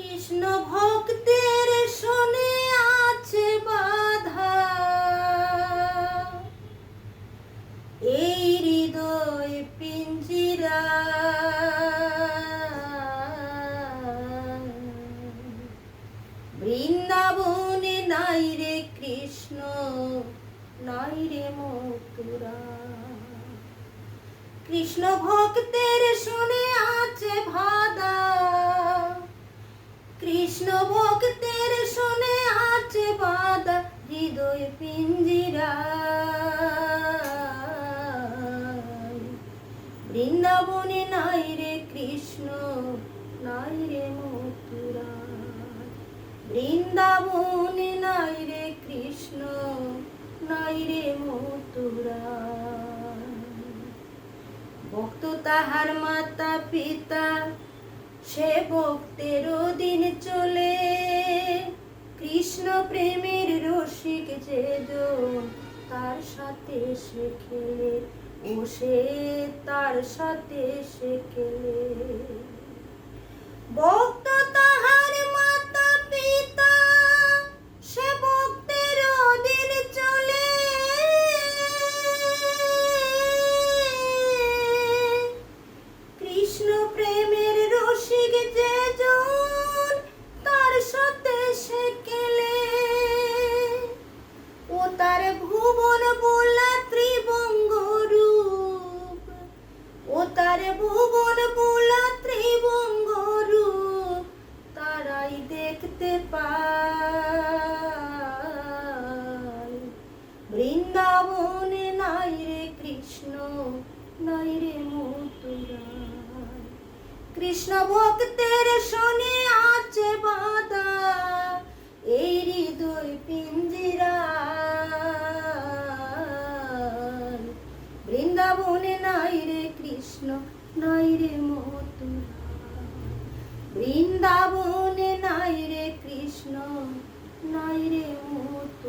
কৃষ্ণ ভক্তের শোনে আছে বাধা, এই হৃদয় পিঞ্জিরা। বৃন্দাবনে নাই রে কৃষ্ণ, নাই রে মথুরা। কৃষ্ণ ভক্তের শোনে আছে বাধা, কৃষ্ণ ভক্তের শোনে আছে বাধা, হৃদয় পিঞ্জিরা। বৃন্দাবনে নাই রে কৃষ্ণ, নাই রে মথুরা। বৃন্দাবনে নাই রে কৃষ্ণ, নাই রে মথুরা। ভক্ত তাহার মাতা পিতা, সে ভক্তের দিন চলে। কৃষ্ণ প্রেমের রসিক যেজন, তার সাথে সে খেলে, ও সে তার সাথে সে খেলে। ভক্ত তাহার মাতা পিতা, সে ভক্তের দিন চলে। কৃষ্ণ প্রেমের রসিক যেজন, তার সাথে সে খেলে। ও তার ভুবন বোলা ত্রিভঙ্গ রূপ, ও তার ভুবন বোলা ত্রিভঙ্গ রূপ, তারাই দেখতে পায়। বৃন্দাবনে নাই রে কৃষ্ণ, নাই রে মথুরা। কৃষ্ণ ভক্তের শোনে আছে বাধা, এই হৃদয় পিঞ্জিরা। বৃন্দাবনে নাই রে কৃষ্ণ, নাই রে মথুরা। বৃন্দাবনে নাই রে কৃষ্ণ, নাই রে মথুরা।